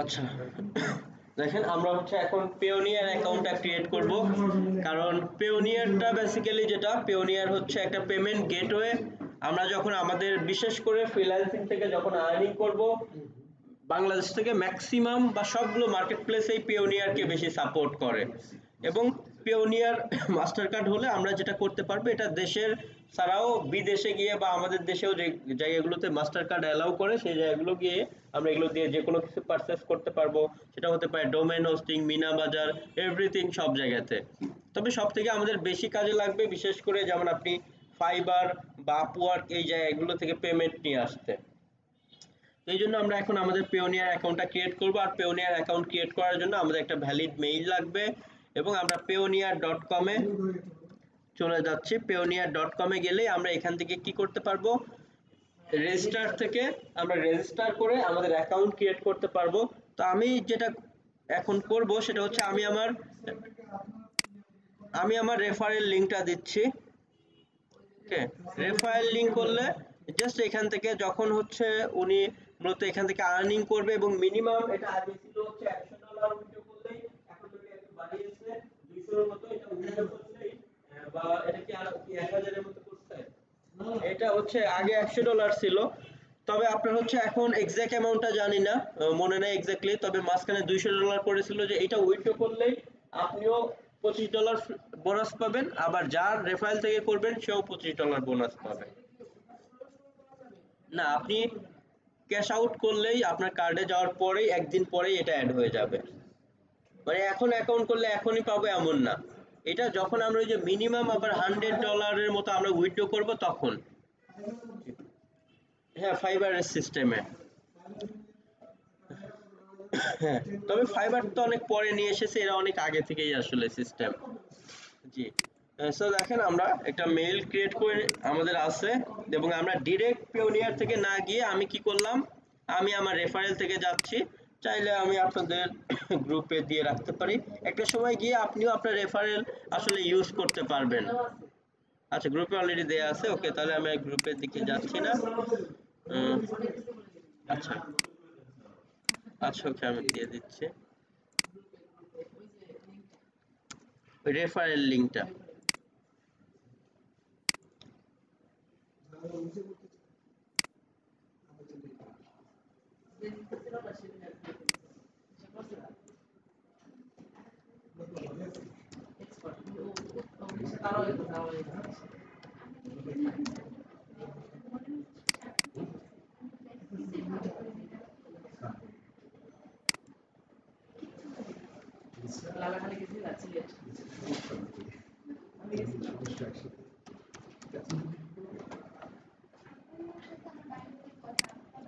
আচ্ছা, দেখেন আমরা হচ্ছে এখন পেওনিয়ার অ্যাকাউন্টটা ক্রিয়েট করব। কারণ পেওনিয়ারটা বেসিক্যালি যেটা পেওনিয়ার হচ্ছে একটা পেমেন্ট গেটওয়ে। আমরা যখন আমাদের বিশেষ করে ফ্রিল্যান্সিং থেকে যখন আর্নিং করব, বাংলাদেশ থেকে ম্যাক্সিমাম বা সবগুলো মার্কেট প্লেসেই পেওনিয়ারকে বেশি সাপোর্ট করে। এবং পেওনিয়ার মাস্টার কার্ড হলে আমরা যেটা করতে পারবো, এটা দেশের ছাড়াও বিদেশে গিয়ে বা আমাদের দেশেও যে জায়গাগুলোতে মাস্টার কার্ড অ্যালাউ করে সেই জায়গাগুলো গিয়ে আমরা এগুলো দিয়ে যে কোনো কিছু পারচেস করতে পারবো। সেটা হতে পারে ডোমেন হোস্টিং, মিনা বাজার, এভরিথিং, সব জায়গাতে। তবে সব থেকে আমাদের বেশি কাজে লাগবে বিশেষ করে যেমন আপনি ফাইবার বা আপওয়ার্ক এই জায়গাগুলো থেকে পেমেন্ট নিয়ে আসতে। এই জন্য আমরা এখন আমাদের পেওনিয়ার অ্যাকাউন্টটা ক্রিয়েট করব। আর পেওনিয়ার অ্যাকাউন্ট ক্রিয়েট করার জন্য আমাদের একটা ভ্যালিড মেইল লাগবে। এবং আমরা payoneer.com-এ চলে যাচ্ছি। payoneer.com-এ গেলেই আমরা এখান থেকে কি করতে পারবো, রেজিস্টার থেকে আমরা রেজিস্টার করে আমাদের অ্যাকাউন্ট ক্রিয়েট করতে পারবো। তো আমি যেটা এখন করব সেটা হচ্ছে আমি আমার রেফারেল লিংকটা দিচ্ছি। ওকে, রেফারেল লিংক করলে জাস্ট এখান থেকে যখন হচ্ছে উনি মূলত এখান থেকে আর্নিং করবে এবং মিনিমাম এটা আগে ছিল হচ্ছে $100 উইথড্র করলেই, এখন যদি একটু বাড়িয়েছে 200 এর মতো, এটা উইথড্র করলেই বা এটা কি আর কি 1000 এর মতো করছে, এটা হচ্ছে আগে $100 ছিল। তবে আপনার হচ্ছে এখন এক্সাক্ট অ্যামাউন্টটা জানি না, মনে নাই এক্স্যাক্টলি, তবে মাঝখানে $200 করেছিল যে এটা উইথড্র করলেই আপনিও $25 বোনাস পাবেন, আবার যার রেফারেল থেকে করবেন সেও $25 বোনাস পাবে। না, আপনি ক্যাশ আউট করলেই আপনার কার্ডে যাওয়ার পরেই একদিন পরেই এটা অ্যাড হয়ে যাবে। মানে এখন অ্যাকাউন্ট করলে এখনই পাবো এমন না। এটা যখন আমরা ওই যে মিনিমাম আবার $100 মতো আমরা উইথড্র করব তখন। হ্যাঁ, ফাইবারের সিস্টেমে। হ্যাঁ, তবে ফাইবার তো অনেক পরে নিয়ে এসেছে, এরা অনেক আগে থেকেই আসলে সিস্টেম। জি। সো দেখেন আমরা একটা মেইল ক্রিয়েট করে আমাদের আছে, এবং আমরা ডিরেক্ট পিওনিয়ার থেকে না গিয়ে আমি কি করলাম, আমি আমার রেফারেল থেকে যাচ্ছি। চাইলে আমি আপনাদের গ্রুপে দিয়ে রাখতে পারি। একটা সময় গিয়ে আপনিও আপনার রেফারেল আসলে ইউজ করতে পারবেন। আচ্ছা, গ্রুপে অলরেডি দেয়া আছে। ওকে, তাহলে আমি গ্রুপের দিকে যাচ্ছি না। উম, আচ্ছা আচ্ছা, ওকে, আমি দিয়ে দিচ্ছি রেফারেল লিংকটা।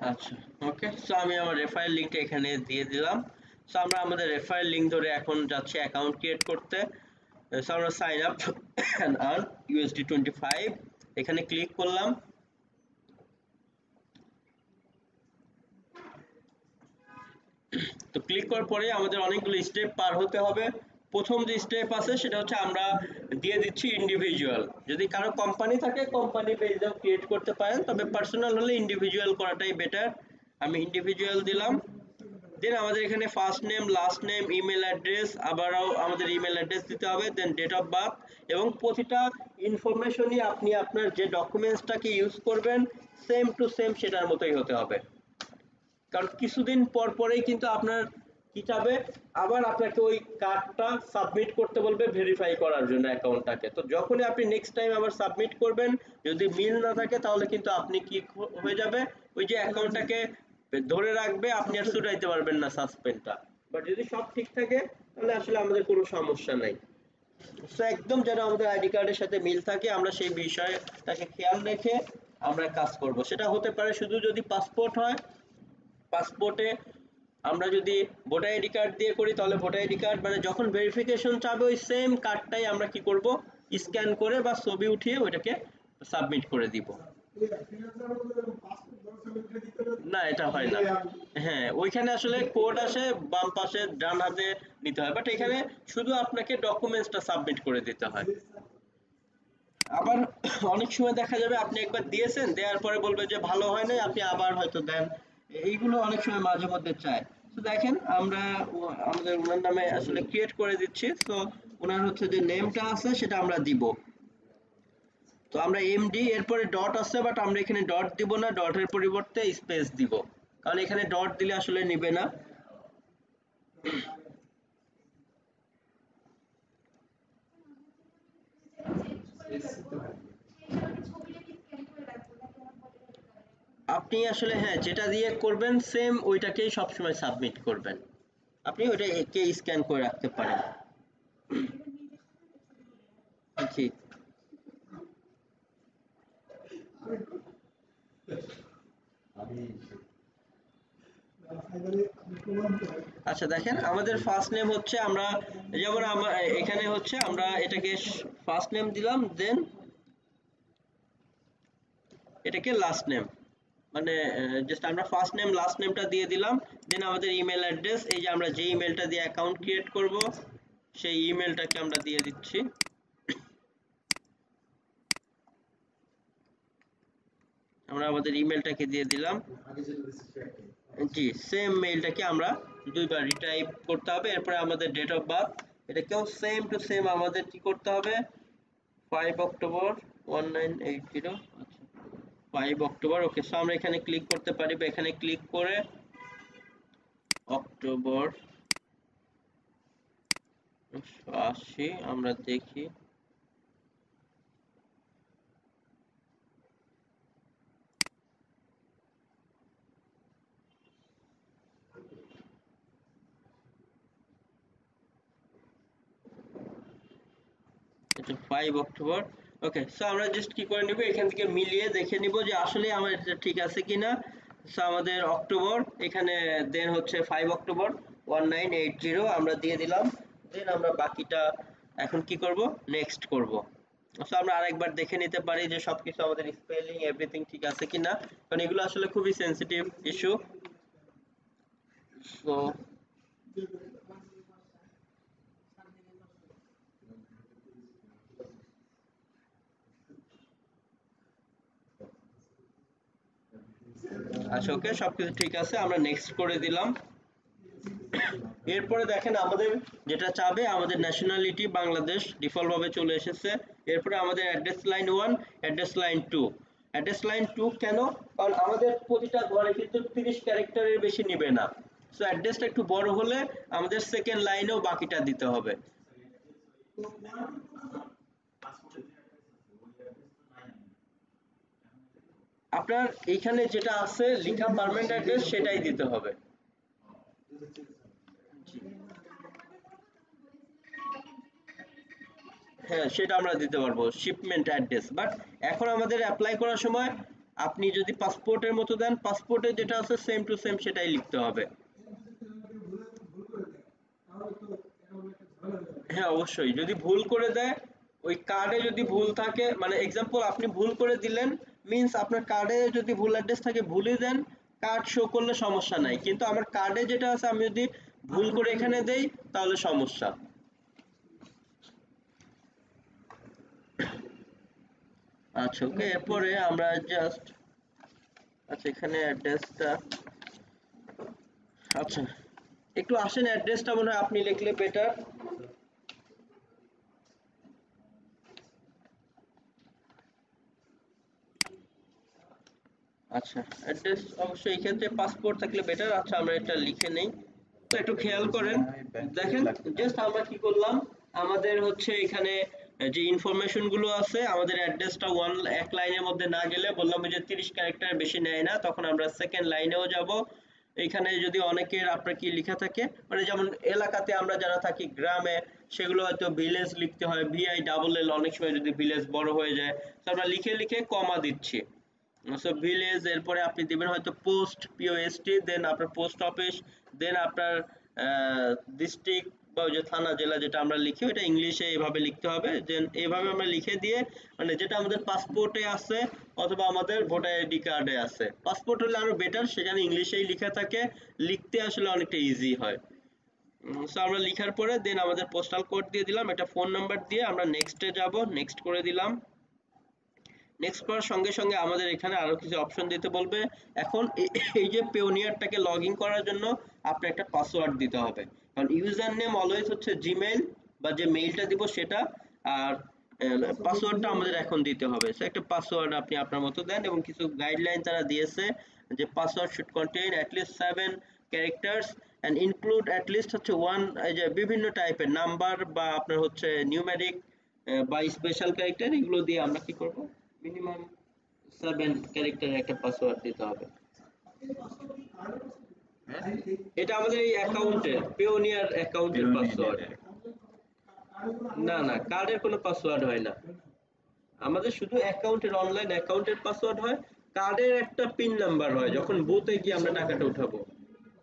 আচ্ছা, ওকে, সো আমি আমার রেফারেল লিংকটা এখানে দিয়ে দিলাম। সো আমরা আমাদের রেফারেল লিংক ধরে এখন যাচ্ছি অ্যাকাউন্ট ক্রিয়েট করতে। সো আমরা sign up and earn USD 25 এখানে ক্লিক করলাম। তো ক্লিক করার পরে আমাদের অনেকগুলো স্টেপ পার হতে হবে। প্রথম যে স্টেপ আছে সেটা হচ্ছে আমরা দিয়ে দিচ্ছি ইন্ডিভিজুয়াল। যদি কারো কোম্পানি থাকে কোম্পানি পেজেও ক্রিয়েট করতে পারেন, তবে পার্সোনাল হলে ইন্ডিভিজুয়াল করাটাই বেটার। আমি ইন্ডিভিজুয়াল দিলাম। দেন আমাদের এখানে first name, last name, email address, আবারও আমাদের ইমেল অ্যাড্রেস দিতে হবে, দেন ডেট অফ বার্থ। এবং প্রতিটা ইনফরমেশনই আপনি আপনার যে ডকুমেন্টসটাকে ইউজ করবেন সেম টু সেম সেটার মতোই হতে হবে। কারণ কিছুদিন পর পরেই কিন্তু আপনার কি চাবে, আবার আপনাকে ওই কার্ডটা সাবমিট করতে বলবে ভেরিফাই করার জন্য অ্যাকাউন্টটাকে। তো যখনই আপনি নেক্সট টাইম আবার সাবমিট করবেন, যদি মিল না থাকে তাহলে কিন্তু আপনি কি হয়ে যাবে, ওই যে অ্যাকাউন্টটাকে ধরে রাখবে, আপনি আর ছুটাইতে পারবেন না সাসপেন্ডটা। বাট যদি সব ঠিক থাকে তাহলে আসলে আমাদের কোনো সমস্যা নাই। সো একদম যেন আমাদের আইডি কার্ডের সাথে মিল থাকে, আমরা সেই বিষয়টাকে খেয়াল রেখে আমরা কাজ করব। সেটা হতে পারে শুধু যদি পাসপোর্ট হয়, পাসপোর্টে আমরা যদি ভোটার আইডি কার্ড দিয়ে করি তাহলে ভোটার আইডি কার্ড, মানে যখন ভেরিফিকেশন চাবে ওই সেম কার্ডটাই আমরা কি করব, স্ক্যান করে বা ছবি উঠিয়ে ওইটাকে সাবমিট করে দিব। না, এটা হয় না। হ্যাঁ, ওইখানে আসলে কোড আসে বাম পাশে ডান হাতে নিতে হয়, বাট এখানে শুধু আপনাকে ডকুমেন্টসটা সাবমিট করে দিতে হয়। আবার অনেক সময় দেখা যাবে আপনি একবার দিয়েছেন, দেওয়ার পরে বলবে যে ভালো হয় নাই, আপনি আবার হয়তো দেন। এইগুলো অনেক সময় মাঝে মধ্যে চায়। তো দেখেন আমরা আমাদের ওনার নামে আসলে ক্রিয়েট করে দিচ্ছি। তো ওনার হচ্ছে যে নেমটা আছে সেটা আমরা দিব। তো আমরা এমডি এরপরে ডট আছে, বাট আমরা এখানে ডট দিব না, ডটের পরিবর্তে স্পেস দিব, কারণ এখানে ডট দিলে আসলে নিবে না। আপনি আসলে হ্যাঁ যেটা দিয়ে করবেন সেম ওইটাকেই সবসময় সাবমিট করবেন। আপনি ওইটাকে স্ক্যান করে রাখতে পারেন। জি। আচ্ছা দেখেন আমাদের ফার্স্ট নেম হচ্ছে আমরা যেমন এখানে হচ্ছে আমরা এটাকে ফার্স্ট নেম দিলাম, দেন এটাকে লাস্ট নেম, মানে জাস্ট আমরা ফার্স্ট নেম লাস্ট নেমটা দিয়ে দিলাম। দেন আমাদের ইমেল অ্যাড্রেস, এই যে আমরা যে ইমেলটা দিয়ে অ্যাকাউন্ট ক্রিয়েট করব সেই ইমেলটাকে আমরা দিয়ে দিচ্ছি। আমরা আমাদের ইমেলটাকে দিয়ে দিলাম। জি, সেম মেইলটাকে আমরা দুইবার রিটাইপ করতে হবে। এরপরে আমাদের ডেট অফ বার্থ, এটাকেও সেম টু সেম আমাদের কি করতে হবে, 5 অক্টোবর 1980। আচ্ছা 5 অক্টোবর, ওকে। সো আমরা এখানে ক্লিক করতে পারি, বা এখানে ক্লিক করে অক্টোবর 80 আমরা দেখি। এটা 5 অক্টোবর, ওকে। সো আমরা জাস্ট কি করে নিব, এখান থেকে মিলিয়ে দেখে নিব যে আসলে আমার এটা ঠিক আছে কিনা। সো আমাদের অক্টোবর এখানে, দেন হচ্ছে 5 অক্টোবর 1980 আমরা দিয়ে দিলাম। দেন আমরা বাকিটা এখন কি করব, নেক্সট করব। সো আমরা আরেকবার দেখে নিতে পারি যে সবকিছু আমাদের স্পেলিং এভরিথিং ঠিক আছে কিনা, কারণ এগুলো আসলে খুবই সেনসিটিভ ইস্যু। সো আচ্ছা ওকে, সবকিছু ঠিক আছে, আমরা নেক্সট করে দিলাম। এরপরে দেখেন আমাদের যেটা চাবে, আমাদের ন্যাশনালিটি বাংলাদেশ ডিফল্ট ভাবে চলে এসেছে। এরপরে আমাদের address line 1, address line 2। Address line 2 কেন, কারণ আমাদের প্রতিটা ঘরে কিন্তু 30 ক্যারেক্টারের বেশি নিবে না। সো অ্যাড্রেসটা একটু বড় হলে আমাদের সেকেন্ড লাইনেও বাকিটা দিতে হবে। আপনার এইখানে যেটা আছে লেখা পার্মানেন্ট অ্যাড্রেস সেটাই দিতে হবে। হ্যাঁ সেটা আমরা দিতে পারবো শিপমেন্ট অ্যাড্রেস, বাট এখন আমাদের অ্যাপ্লাই করার সময় আপনি যদি পাসপোর্টের মতো দেন, পাসপোর্টে যেটা আছে সেম টু সেম সেটাই লিখতে হবে। হ্যাঁ অবশ্যই, যদি ভুল করে দেয়, ওই কার্ডে যদি ভুল থাকে, মানে এক্সাম্পল আপনি ভুল করে দিলেন, মিন্স আপনার কার্ডে যদি ভুল অ্যাড্রেস থাকে ভুলই দেন, কার্ড শো করলে সমস্যা নাই, কিন্তু আমার কার্ডে যেটা আছে আমি যদি ভুল করে এখানে দেই তাহলে সমস্যা। আচ্ছা ওকে, এরপরে আমরা জাস্ট, আচ্ছা এখানে অ্যাড্রেসটা, আচ্ছা একটু আসেন, অ্যাড্রেসটা মনে হয় আপনি লিখলে বেটার। আচ্ছা অ্যাড্রেস অবশ্যই এই ক্ষেত্রে পাসপোর্ট থাকলে বেটার। আচ্ছা আমরা এটা লিখে নেই। তো একটু খেয়াল করেন, দেখেন জাস্ট আমরা কি করলাম, আমাদের হচ্ছে এখানে যে ইনফরমেশন গুলো আছে, আমাদের অ্যাড্রেসটা এক লাইনের মধ্যে না গেলে বললাম যে 30 ক্যারেক্টার বেশি নেয় না, তখন আমরা সেকেন্ড লাইনেও যাব। এখানে যদি অনেকের আপনার কি লেখা থাকে, মানে যেমন এলাকাতে আমরা যারা থাকি গ্রামে, সেগুলো হয়তো ভিলেজ লিখতে হয়, VILL, অনেক সময় যদি ভিলেজ বড় হয়ে যায়, তো আমরা লিখে লিখে কমা দিচ্ছি। সো ভিলেজ, এরপরে আপনি দিবেন হয়তো পোস্ট, POST, দেন আপনার পোস্ট অফিস, দেন আপনার ডিস্ট্রিক্ট বা ওই যে থানা জেলা যেটা আমরা লিখি ওটা ইংলিশে এইভাবে লিখতে হবে। দেন এইভাবে আমরা লিখে দিয়ে, মানে যেটা আমাদের পাসপোর্টে আছে অথবা আমাদের ভোটার আইডি কার্ডে আছে, পাসপোর্ট হলে আরো বেটার, সেখানে ইংলিশেই লেখা থাকে, লিখতে আসলে অনেকটা ইজি হয়। সো আমরা লিখার পরে দেন আমাদের পোস্টাল কোড দিয়ে দিলাম, একটা ফোন নাম্বার দিয়ে আমরা নেক্সটে যাব, নেক্সট করে দিলাম। নেক্সট করার সঙ্গে সঙ্গে আমাদের এখানে আরো কিছু অপশন দিতে বলবে। এখন এই যে পেওনিয়ারটাকে লগ ইন করার জন্য আপনার একটা পাসওয়ার্ড দিতে হবে, কারণ ইউজার নেম অলওয়েজ হচ্ছে জিমেইল বা যে মেইলটা দিব সেটা, আর পাসওয়ার্ডটা আমাদের এখন দিতে হবে। সো একটা পাসওয়ার্ড আপনি আপনার মতো দেন, এবং কিছু গাইডলাইন তারা দিয়েছে যে password should contain at least 7 characters and include at least হচ্ছে ওয়ান, এই যে বিভিন্ন টাইপের নাম্বার বা আপনার হচ্ছে নিউমেরিক বা স্পেশাল ক্যারেক্টার, এগুলো দিয়ে আমরা কি করব, মিনিমাম 7 ক্যারেক্টারের একটা পাসওয়ার্ড দিতে হবে। এটা আমাদের এই অ্যাকাউন্টের পেওনিয়ার অ্যাকাউন্টের পাসওয়ার্ড। না না, কার্ডের কোনো পাসওয়ার্ড হয় না, আমাদের শুধু অ্যাকাউন্টের, অনলাইন অ্যাকাউন্টের পাসওয়ার্ড হয়। কার্ডের একটা পিন নাম্বার হয় যখন বুথে গিয়ে আমরা টাকাটা উঠাবো।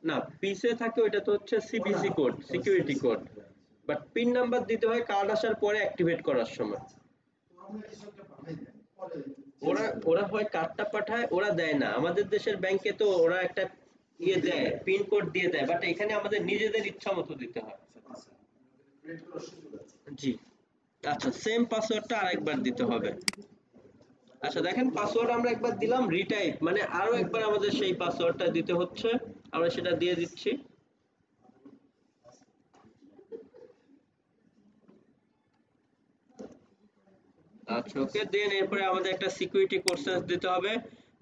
না, পিসে থাকে ওইটা তো হচ্ছে CBC code, security code, but pin number দিতে হয় কার্ড আসার পরে অ্যাক্টিভেট করার সময়। ওরা ওরা হয় কার্ডটা পাঠায়, ওরা দেয় না। আমাদের দেশের ব্যাংকে তো ওরা একটা ইয়ে দেয়, পিন কোড দিয়ে দেয়, বাট এখানে আমাদের নিজেদের ইচ্ছা মতো দিতে হয়। জি, আচ্ছা, সেম পাসওয়ার্ডটা আরেকবার দিতে হবে। আচ্ছা দেখেন, পাসওয়ার্ড আমরা একবার দিলাম, রিটাইপ মানে আরো একবার আমাদের সেই পাসওয়ার্ডটা দিতে হচ্ছে, আমরা সেটা দিয়ে দিচ্ছি। আচ্ছা ওকে, দেন এরপরে আমাদের একটা সিকিউরিটি কোশ্চেন্স দিতে হবে।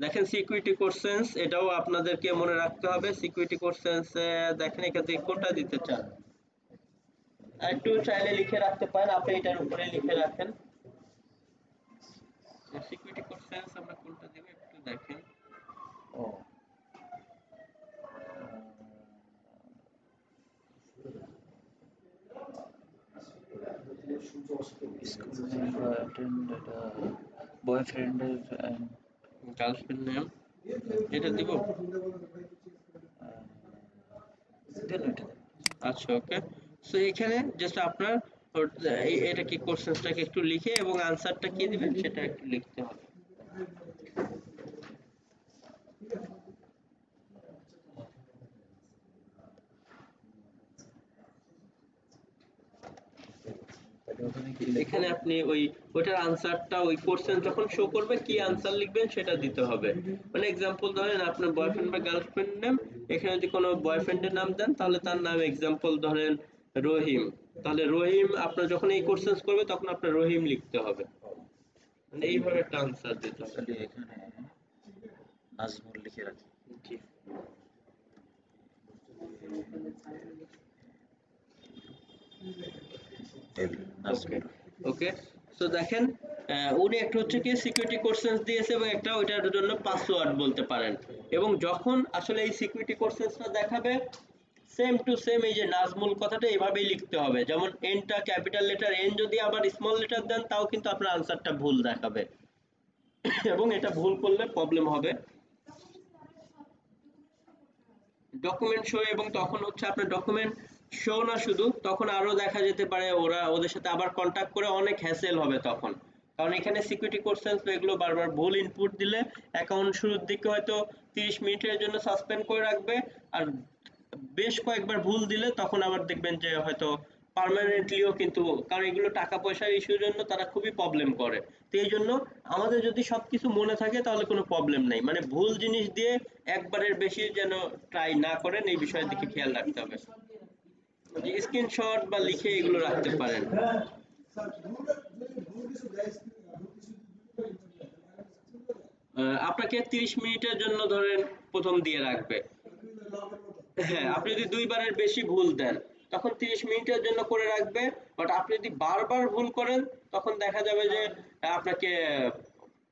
দেখেন সিকিউরিটি কোশ্চেন্স এটাও আপনাদেরকে মনে রাখতে হবে। সিকিউরিটি কোশ্চেন্স দেখেন এখান থেকে কোনটা দিতে চান, একটু চাইলে লিখে রাখতে পারেন, আপনি এটার উপরে লিখে রাখেন। সিকিউরিটি কোশ্চেন্স আমরা কোনটা দেব একটু দেখেন। ও স্কুল অ্যাটেন্ড এটা বয়ফ্রেন্ড এন্ড গার্লফ্রেন্ড নেম এটা দিব। দেন ওইটা দেন। আচ্ছা ওকে, সো এখানে জাস্ট আপনার এটা কি কোশ্চেন্সটাকে একটু লিখে এবং আনসারটা কি দিবেন সেটা একটু লিখতে হবে। তাহলে ওখানে কি লিখবো? এখানে আপনি ওইটার আনসারটা, ওই কোশ্চেন যখন শো করবে কি আনসার লিখবেন সেটা দিতে হবে। মানে এক্সাম্পল ধরেন আপনার বয়ফ্রেন্ড বা গার্লফ্রেন্ড নেম, এখানে যদি কোনো বয়ফ্রেন্ডের নাম দেন তাহলে তার নাম এক্সাম্পল ধরেন রহিম, তাহলে রহিম আপনার যখন এই কোশ্চেন করবে তখন আপনার রহিম লিখতে হবে, মানে এইভাবে একটা আনসার দিতে হবে। তাহলে এখানে নাজমুল লিখে রাখি। জি টেবিল ওকে নাজমুল। ওকে, সো দেখেন উনি একটা হচ্ছে কি সিকিউরিটি কোশ্চেন্স দিয়েছে এবং একটা ওইটার জন্য পাসওয়ার্ড বলতে পারেন। এবং যখন আসলে এই সিকিউরিটি কোশ্চেন্সটা দেখাবে সেম টু সেম এই যে নাজমুল কথাটা এভাবেই লিখতে হবে, যেমন এনটা ক্যাপিটাল লেটার এন, যদি আবার স্মল লেটার দেন তাও কিন্তু আপনার আনসারটা ভুল দেখাবে এবং এটা ভুল করলে প্রবলেম হবে। ডকুমেন্ট শো, এবং তখন হচ্ছে আপনার ডকুমেন্ট শো না শুধু, তখন আরো দেখা যেতে পারে ওরা ওদের সাথে আবার কন্টাক্ট করে অনেক হ্যাসেল হবে তখন, কারণ এখানে সিকিউরিটি কোশ্চেন্স এগুলো বারবার ভুল ইনপুট দিলে অ্যাকাউন্ট শুরুর দিকে হয়তো 30 মিনিটের জন্য সাসপেন্ড করে রাখবে, আর বেশ কয়েকবার ভুল দিলে তখন আবার দেখবেন যে হয়তো পার্মানেন্টলিও, কিন্তু কারণ এগুলো টাকা পয়সার ইস্যুর জন্য তারা খুবই প্রবলেম করে। তো এই জন্য আমাদের যদি সবকিছু মনে থাকে তাহলে কোনো প্রবলেম নাই, মানে ভুল জিনিস দিয়ে একবারের বেশি যেন ট্রাই না করেন, এই বিষয়ের দিকে খেয়াল রাখতে হবে। যে স্ক্রিনশট বা লিখে এগুলো রাখতে পারেন। আপনাকে 30 মিনিটের জন্য ধরেন প্রথম দিয়ে রাখবে। হ্যাঁ, আপনি যদি দুইবারের বেশি ভুল দেন তখন 30 মিনিটের জন্য করে রাখবে, বাট আপনি যদি বারবার ভুল করেন তখন দেখা যাবে যে আপনাকে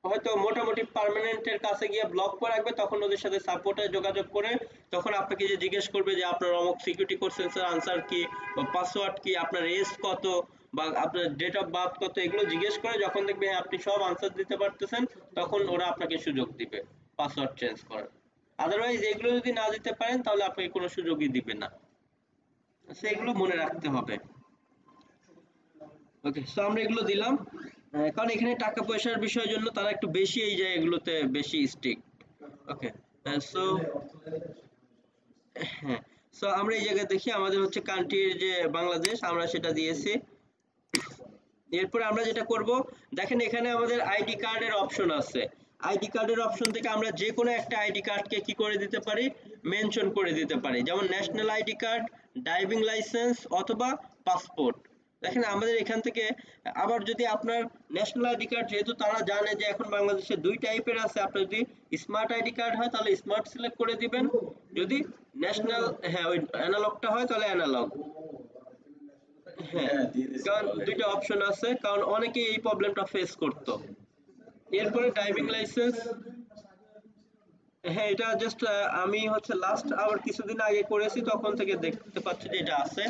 হয়তো মোটামুটি পার্মানেন্টের কাছে গিয়ে ব্লক করে রাখবে, তখন ওদের সাথে সাপোর্টে যোগাযোগ করে তখন আপনাকে যে জিজ্ঞেস করবে যে আপনার অমুক সিকিউরিটি কোশ্চেন্সের আনসার কি বা পাসওয়ার্ড কি, আপনার এজ কত বা আপনার ডেট অফ বার্থ কত, এগুলো জিজ্ঞেস করে যখন দেখবে হ্যাঁ আপনি সব আনসার দিতে পারতেছেন তখন ওরা আপনাকে সুযোগ দিবে পাসওয়ার্ড চেঞ্জ করার। আদারওয়াইজ এগুলো যদি না দিতে পারেন তাহলে আপনাকে কোনো সুযোগই দিবে না। আচ্ছা এগুলো মনে রাখতে হবে। ওকে, সো আমরা এগুলো দিলাম, কারণ এখানে টাকা পয়সার বিষয়ের জন্য তারা একটু বেশি এই জায়গাগুলোতে বেশি স্ট্রিক্ট। ওকে, সো হ্যাঁ, সো আমরা এই জায়গায় দেখি আমাদের হচ্ছে কান্ট্রির যে বাংলাদেশ আমরা সেটা দিয়েছি। এরপরে আমরা যেটা করব, দেখেন এখানে আমাদের আইডি কার্ডের অপশন আছে। আইডি কার্ডের অপশন থেকে আমরা যে কোনো একটা আইডি কার্ডকে কি করে দিতে পারি, মেনশন করে দিতে পারি, যেমন national ID card, driving licence অথবা পাসপোর্ট। দেখেন আমাদের এখান থেকে আবার যদি আপনার ন্যাশনাল আইডি কার্ড, যেহেতু তারা জানে যে এখন বাংলাদেশে দুই টাইপের আছে, আপনার যদি স্মার্ট আইডি কার্ড হয় তাহলে স্মার্ট সিলেক্ট করে দিবেন, যদি ন্যাশনাল, হ্যাঁ ওই অ্যানালগটা হয় তাহলে অ্যানালগ। হ্যাঁ, কারণ দুইটা অপশন আছে, কারণ অনেকেই এই প্রবলেমটা ফেস করতো। এরপরে ড্রাইভিং লাইসেন্স, হ্যাঁ এটা জাস্ট আমি হচ্ছে লাস্ট আবার কিছুদিন আগে করেছি, তখন থেকে দেখতে পাচ্ছি যে এটা আছে।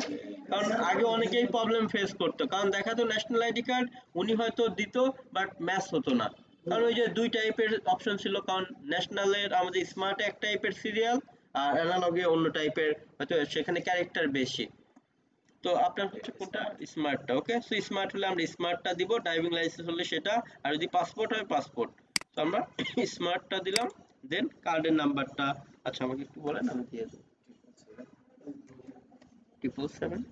কারণ আগে অনেকেই প্রবলেম ফেস করতো, কারণ দেখাতো ন্যাশনাল আইডি কার্ড, উনি হয়তো দিত বাট ম্যাচ হতো না, কারণ ওই যে দুই টাইপের অপশন ছিল, কারণ ন্যাশনালের আমাদের স্মার্টে এক টাইপের সিরিয়াল আর অ্যানালগে অন্য টাইপের, হয়তো সেখানে ক্যারেক্টার বেশি। তো আপনার হচ্ছে কোনটা, স্মার্টটা। ওকে, সো স্মার্ট হলে আমরা স্মার্টটা দিব, ড্রাইভিং লাইসেন্স হলে সেটা, আর যদি পাসপোর্ট হয় পাসপোর্ট। তো আমরা স্মার্টটা দিলাম, দেন কার্ডের নাম্বারটা, আচ্ছা আমাকে একটু বলেন, আমি দিয়ে দেব। 777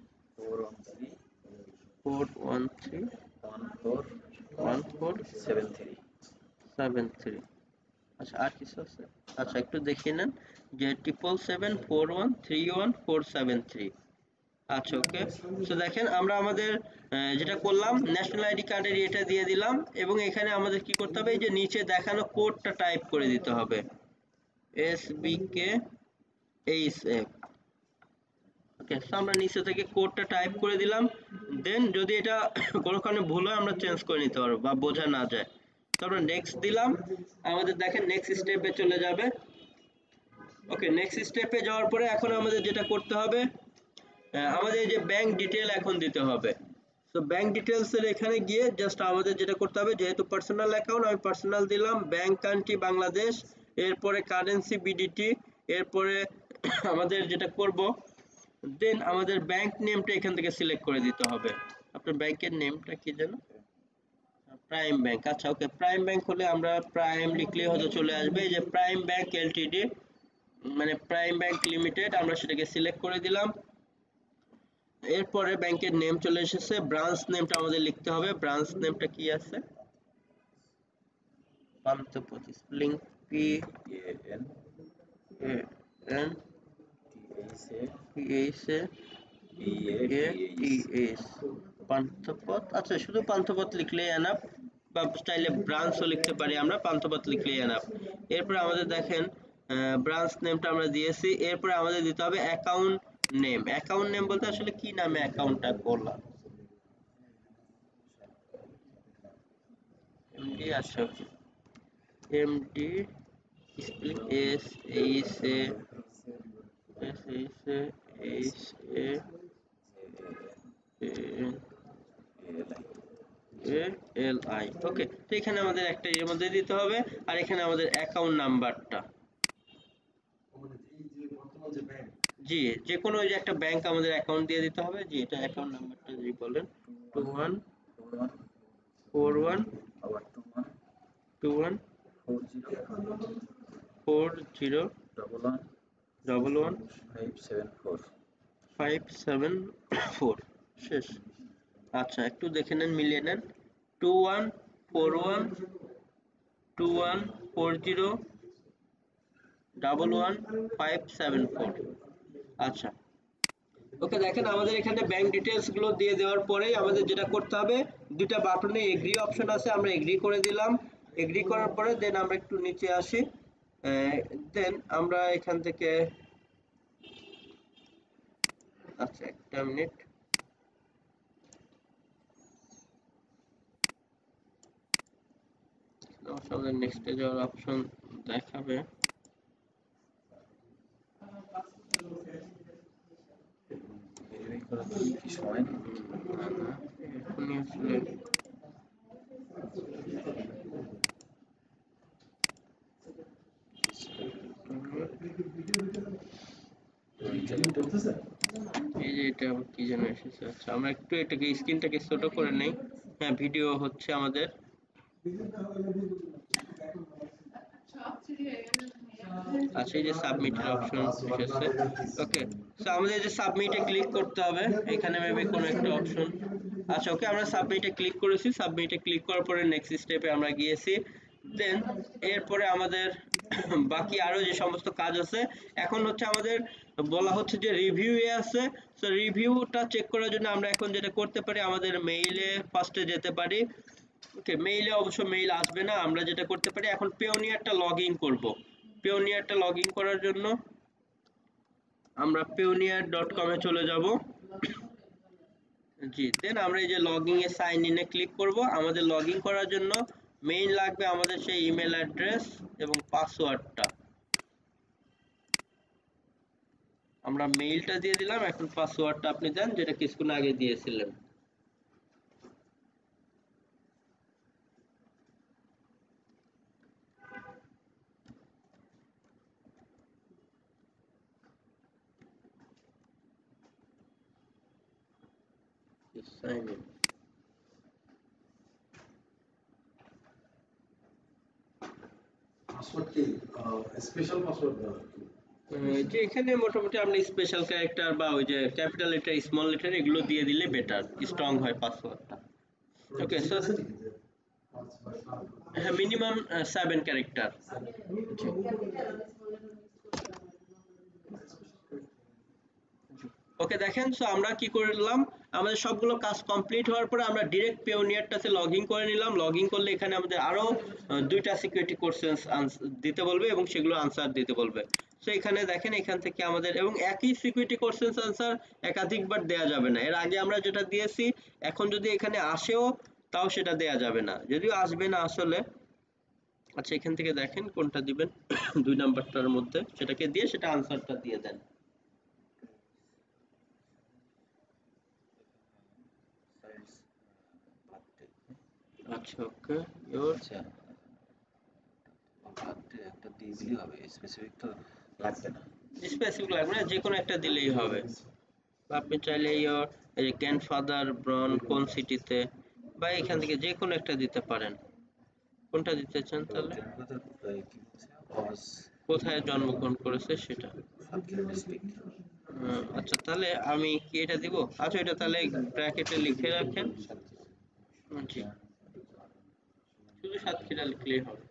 413 1473। আচ্ছা আর কিছু আছে? আচ্ছা একটু দেখিয়ে নেন যে 7774131 473। আচ্ছা ওকে, তো দেখেন আমরা আমাদের যেটা করলাম, ন্যাশনাল আইডি কার্ডের এটা দিয়ে দিলাম, এবং এখানে আমাদের কি করতে হবে, এই যে নিচে দেখানো কোডটা টাইপ করে দিতে হবে, SBKHF। ওকে, সো আমরা নিচে থেকে কোডটা টাইপ করে দিলাম, দেন যদি এটা কোনো কারণে ভুল হয় আমরা চেঞ্জ করে নিতে পারবো বা বোঝা না যায়। তো আমরা নেক্সট দিলাম, আমাদের দেখেন নেক্সট স্টেপে চলে যাবে। ওকে, নেক্সট স্টেপে যাওয়ার পরে এখন আমাদের যেটা করতে হবে, আমাদের এই যে ব্যাংক ডিটেল এখন দিতে হবে। তো ব্যাংক ডিটেলস এর এখানে গিয়ে জাস্ট আমাদের যেটা করতে হবে, যেহেতু পার্সোনাল অ্যাকাউন্ট, আমি পার্সোনাল দিলাম, ব্যাংক কান্ট্রি বাংলাদেশ, এরপরে কারেন্সি বিডিটি, এরপরে আমাদের যেটা করব, দেন আমাদের ব্যাংক নেমটা এখান থেকে সিলেক্ট করে দিতে হবে। আপনার ব্যাংকের নেমটা কি যেন, প্রাইম ব্যাংক। আচ্ছা ওকে, প্রাইম ব্যাংক হলে আমরা প্রাইম লিখলেই হয়তো চলে আসবে, এই যে প্রাইম ব্যাংক এলটিডি, মানে প্রাইম ব্যাংক লিমিটেড, আমরা সেটাকে সিলেক্ট করে দিলাম। এরপরে ব্যাংকের নেম চলে এসেছে, ব্রাঞ্চ নেমটা আমাদের লিখতে হবে, ব্রাঞ্চ নেমটা কি আছে, পান্থপথ, স্পেলিং PANTHPATH, পান্থপথ। আচ্ছা শুধু পান্থপথ লিখলেই এনাফ, বা চাইলে ব্রাঞ্চও লিখতে পারি আমরা, পান্থপথ লিখলেই এনাফ। এরপরে আমাদের দেখেন ব্রাঞ্চ নেমটা আমরা দিয়েছি, এরপরে আমাদের দিতে হবে অ্যাকাউন্ট নেম। অ্যাকাউন্ট নেম বলতে আসলে কি নামে অ্যাকাউন্টটা করলাম, এমডি। আচ্ছা এমডি, স্পেলিং SASASALI। ওকে, তো এখানে আমাদের একটা এর মধ্যে দিতে হবে, আর এখানে আমাদের অ্যাকাউন্ট নাম্বারটা, জি যে কোনো ওই যে একটা ব্যাংক আমাদের অ্যাকাউন্ট দিয়ে দিতে হবে, জি এটা অ্যাকাউন্ট নাম্বারটা যদি বলেন, 21412111115574 শেষ। আচ্ছা একটু দেখে নেন, মিলিয়ে নেন, 214121115574। আচ্ছা ওকে, দেখেন আমাদের এখানে ব্যাংক ডিটেলস গুলো দিয়ে দেওয়ার পরে আমাদের যেটা করতে হবে, দুইটা বাটনে এগ্রি অপশন আছে, আমরা এগ্রি করে দিলাম। এগ্রি করার পরে দেন আমরা একটু নিচে আসি, দেন আমরা এখান থেকে, আচ্ছা একটা মিনিট, আমাদের নেক্সটে যাওয়ার অপশন দেখাবে। কি সময় নেই? এখনই আসলে এই যে এটা আবার কি যেন এসেছে। আচ্ছা আমরা একটু এটাকে স্ক্রিনটাকে ছোট করে নেই, হ্যাঁ ভিডিও হচ্ছে আমাদের। আচ্ছা এই যে সাবমিটের অপশন এসেছে। ওকে, সো আমাদের যে সাবমিটে ক্লিক করতে হবে, এখানে মেবি কোনো একটা অপশন, আচ্ছা ওকে, আমরা সাবমিটে ক্লিক করেছি, সাবমিটে ক্লিক করার পরে নেক্সট স্টেপে আমরা গিয়েছি। দেন এরপরে আমাদের বাকি আরো যে সমস্ত কাজ আছে, এখন হচ্ছে আমাদের বলা হচ্ছে যে রিভিউ এ আছে। সো রিভিউটা চেক করার জন্য আমরা এখন যেটা করতে পারি, আমাদের মেইলে ফার্স্টে যেতে পারি। ওকে, মেইলে অবশ্য মেইল আসবে না, আমরা যেটা করতে পারি এখন পেওনিয়ারটা লগ ইন করবো। পেওনিয়ারটা লগ ইন করার জন্য আমরা payoneer.com এ চলে যাব। জি, দেন আমরা এই যে লগইন এ সাইন ইন এ ক্লিক করব। আমাদের লগইন করার জন্য মেইন লাগবে আমাদের সেই ইমেল অ্যাড্রেস এবং পাসওয়ার্ডটা। আমরা মেইলটা দিয়ে দিলাম, এখন পাসওয়ার্ডটা আপনি দেন যেটা কিছুক্ষণ আগে দিয়েছিলেন। Sign in. পাসওয়ার্ড কি স্পেশাল পাসওয়ার্ড দেওয়া কি? যে এখানে মোটামুটি আপনি স্পেশাল ক্যারেক্টার বা ওই যে ক্যাপিটাল লেটার স্মল লেটার এগুলো দিয়ে দিলে বেটার, স্ট্রং হয় পাসওয়ার্ডটা। ওকে, সো আছে নাকি যে 5 বা 7? হ্যাঁ, মিনিমাম 7 ক্যারেক্টার। ওকে, দেখেন সো আমরা কি করলাম, আমাদের সবগুলো কাজ কমপ্লিট হওয়ার পরে আমরা ডিরেক্ট পেওনিয়ারটাতে লগ ইন করে নিলাম। লগ ইন করলে এখানে আমাদের আরো দুইটা সিকিউরিটি কোশ্চেন্স দিতে বলবে এবং সেগুলো আনসার দিতে বলবে। সো এখানে দেখেন, এখান থেকে আমাদের এবং একই সিকিউরিটি কোশ্চেন্স আনসার একাধিকবার দেয়া যাবে না। এর আগে আমরা যেটা দিয়েছি এখন যদি এখানে আসেও তাও সেটা দেয়া যাবে না, যদিও আসবে না আসলে। আচ্ছা, এখান থেকে দেখেন কোনটা দিবেন। 2 নাম্বারটার মধ্যে সেটাকে দিয়ে সেটা আনসারটা দিয়ে দেন। Size birthday. আচ্ছা ওকে, ইওর আচ্ছা, বার্থডে একটা দিয়ে দিলেই হবে, স্পেসিফিক তো লাগবে না। স্পেসিফিক লাগবে না, যে কোনো একটা দিলেই হবে। বা আপনি চাইলে ইওর এই যে গ্র্যান্ডফাদার ব্রন কোন সিটিতে, বা এখান থেকে যে কোনো একটা দিতে পারেন। কোনটা দিতে চান তাহলে? গ্র্যান্ডফাদার কি বলছে, ওয়াজ কোথায় জন্মগ্রহণ করেছে সেটা। সাতক্ষীরা ডিস্ট্রিক্ট। আচ্ছা, তাহলে আমি কি এটা দিব? আচ্ছা, এটা তাহলে ব্র্যাকেটে লিখে রাখেন। জি, শুধু সাতক্ষীরা লিখলেই হবে।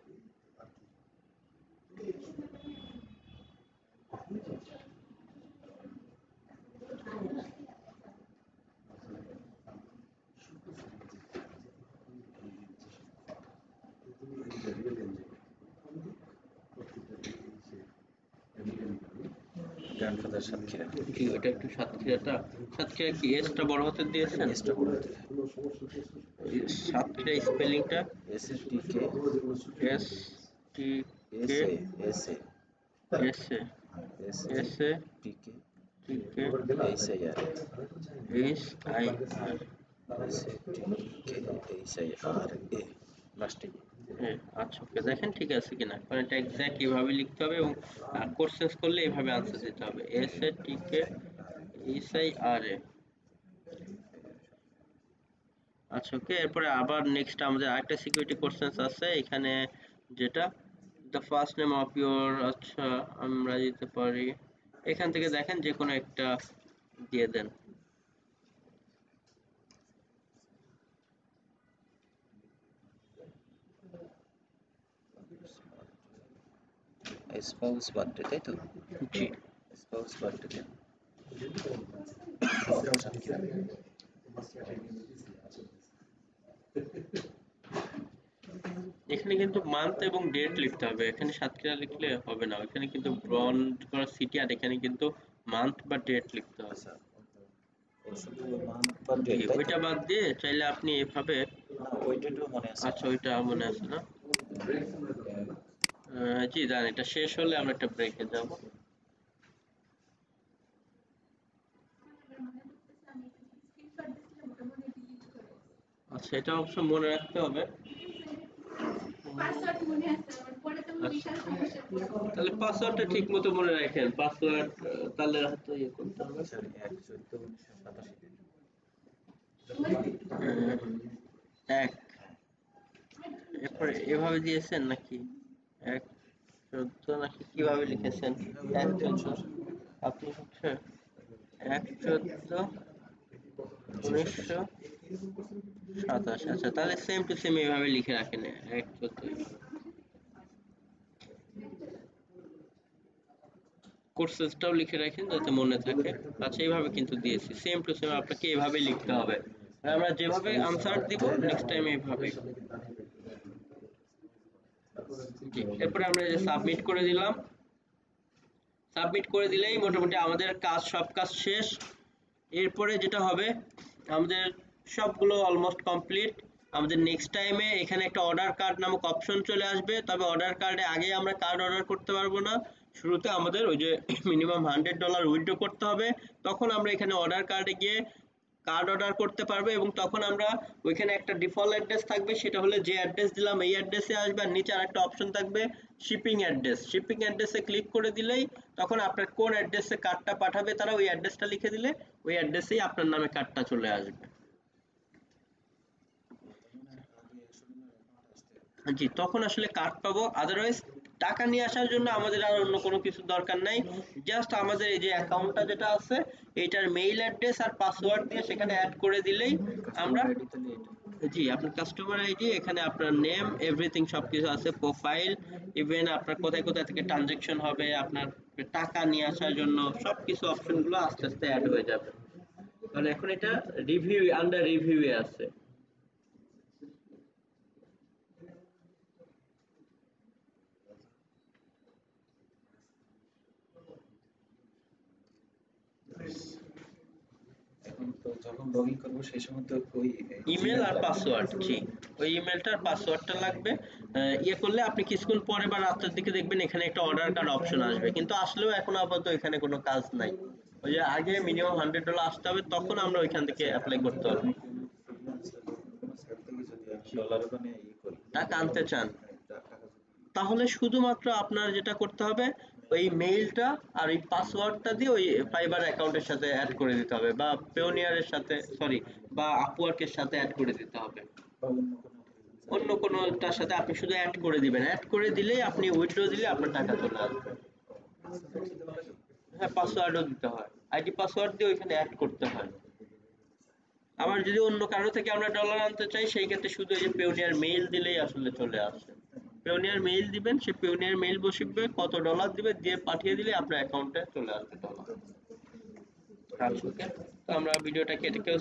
গ্র্যান্ডফাদার সাতক্ষীরা। জি, ওটা একটু সাতক্ষীরাটা, সাতক্ষীরা কি এসটা বড় হাতে দিয়েছেন? এসটা বড় হাতে। সাতক্ষীরা স্পেলিংটা S A T K S T S K A S A S A S S A T K T K H I R H I R S A T K H I R A লাস্টে। আচ্ছা ওকে, দেখেন ঠিক আছে কিনা, কারণ এটা exact এইভাবে লিখতে হবে এবং কোশ্চেন্স করলে এইভাবে আনসার দিতে হবে। S A T K H I R A. আচ্ছা ওকে, এরপরে আবার নেক্সট আমাদের আরেকটা সিকিউরিটি কোশ্চেন্স আছে এখানে, যেটা the first name of your. আচ্ছা, আমরা দিতে পারি এখান থেকে, দেখেন যে কোনো একটা দিয়ে দেন। স্পাউস বার্থডে, তাই তো? জি, স্পাউস বার্থডে সাতক্ষীরা। এখানে কিন্তু মান্থ এবং ডেট লিখতে হবে, এখানে সাতক্ষীরা লিখলে হবে না, এখানে কিন্তু ব্রন করা সিটি আর এখানে কিন্তু মান্থ বা ডেট লিখতে হবে। আচ্ছা, ও শুধু মান্থ বা জি, ডেট, তাই তো? ওইটা বাদ দিয়ে চাইলে আপনি এভাবে। না, ওই ডেটও মনে আছে আচ্ছা, আমার। ওইটা মনে আছে না? জি, দাঁড়ান, এটা শেষ হলে আমরা একটা ব্রেকে যাব। আচ্ছা, এটা অবশ্য মনে রাখতে হবে। আচ্ছা, তাহলে পাসওয়ার্ডটা ঠিক মতো মনে রাখেন, পাসওয়ার্ড তাহলে হয়তো ইয়ে করতে হবে। সরি, 1/14/1987। এক, এরপরে এভাবে দিয়েছেন নাকি 1/14 নাকি কিভাবে লিখেছেন? 1/14 আপনি হচ্ছে 1/14/1987। 27। আচ্ছা, তাহলে সেম টু সেম এইভাবে লিখে রাখেন 1/14। কোর্সেসটাও লিখে রাখেন যাতে মনে থাকে। আচ্ছা, এইভাবে কিন্তু দিয়েছি সেম টু সেম, আপনাকে এভাবে লিখতে হবে। আর আমরা যেভাবে আনসার দিব নেক্সট টাইম এইভাবে। জি, এরপরে আমরা যে সাবমিট করে দিলাম। সাবমিট করে দিলেই মোটামুটি আমাদের সব কাজ শেষ। এরপরে যেটা হবে, আমাদের সবগুলো অলমোস্ট কমপ্লিট। আমাদের নেক্সট টাইমে এখানে একটা অর্ডার কার্ড নামক অপশন চলে আসবে, তবে অর্ডার কার্ডে আগে আমরা কার্ড অর্ডার করতে পারবো না। শুরুতে আমাদের ওই যে মিনিমাম $100 উইথড্র করতে হবে, তখন আমরা এখানে অর্ডার কার্ডে গিয়ে কার্ড অর্ডার করতে পারবে। এবং তখন আমরা ওইখানে একটা ডিফল্ট অ্যাড্রেস থাকবে, সেটা হলো যে অ্যাড্রেস দিলাম এই অ্যাড্রেসে আসবে। আর নিচে আরেকটা অপশন থাকবে শিপিং অ্যাড্রেস। শিপিং অ্যাড্রেসে ক্লিক করে দিলেই তখন আপনার কোন অ্যাড্রেসে কার্ডটা পাঠাবে তারা ওই অ্যাড্রেসটা লিখে দিলে ওই অ্যাড্রেসেই আপনার নামে কার্ডটা চলে আসবে। জি, তখন আসলে কার্ড পাবো। আদারওয়াইজ টাকা নিয়ে আসার জন্য আমাদের আর অন্য কোনো কিছু দরকার নাই। জাস্ট আমাদের এই যে অ্যাকাউন্টটা যেটা আছে এইটার মেইল অ্যাড্রেস আর পাসওয়ার্ড দিয়ে সেখানে অ্যাড করে দিলেই আমরা, জি, আপনার কাস্টমার আইডি, এখানে আপনার নেম এভরিথিং সবকিছু আছে, প্রোফাইল, ইভেন আপনার কোথায় কোথায় থেকে ট্রানজাকশন হবে, আপনার টাকা নিয়ে আসার জন্য সবকিছু অপশনগুলো আস্তে আস্তে অ্যাড হয়ে যাবে। কারণ এখন এটা রিভিউ, আন্ডার রিভিউয়ে আছে। এখন তো যখন লগইন করব সেই সময় তো ওই ইমেল আর পাসওয়ার্ড, জি, ওই ইমেলটার পাসওয়ার্ডটা লাগবে। ইয়ে করলে আপনি কিছুক্ষণ পরে বা রাতের দিকে দেখবেন এখানে একটা অর্ডার কার্ড অপশন আসবে, কিন্তু আসলেও এখন আপাতত এখানে কোনো কাজ নাই। ওই যে আগে মিনিমাম $100 আসতে হবে, তখন আমরা ওইখান থেকে অ্যাপ্লাই করতে হবে। আমি কোনো ফ্রিল্যান্সার বা কোনো সাইট থেকে যদি আমি ডলার ওখানে করি, টাকা আনতে চান, টাকা যদি তাহলে শুধুমাত্র আপনার যেটা করতে হবে ওই মেইলটা আর ওই পাসওয়ার্ডটা দিয়ে ওই ফাইবার অ্যাকাউন্টের সাথে অ্যাড করে দিতে হবে, বা পেওনিয়ারের সাথে, সরি, বা আপওয়ার্কের সাথে অ্যাড করে দিতে হবে। বা অন্য কোনোটার সাথে আপনি শুধু অ্যাড করে দিবেন, অ্যাড করে দিলেই আপনি উইথড্র দিলে আপনার টাকা চলে আসবে। হ্যাঁ, পাসওয়ার্ডও দিতে হয়, আইডি পাসওয়ার্ড দিয়ে ওইখানে অ্যাড করতে হয়। আবার যদি অন্য কারো থেকে আমরা ডলার আনতে চাই সেই ক্ষেত্রে শুধু এই যে পেওনিয়ার মেইল দিলেই আসলে চলে আসে। পেওনিয়ার মেইল দিবেন, সে পেওনিয়ার মেইল বসিবে, কত ডলার দিবে দিয়ে পাঠিয়ে দিলে আপনার অ্যাকাউন্টে চলে আসবে ডলার। আচ্ছা, ওকে, তো আমরা ভিডিওটা কেটে কেউ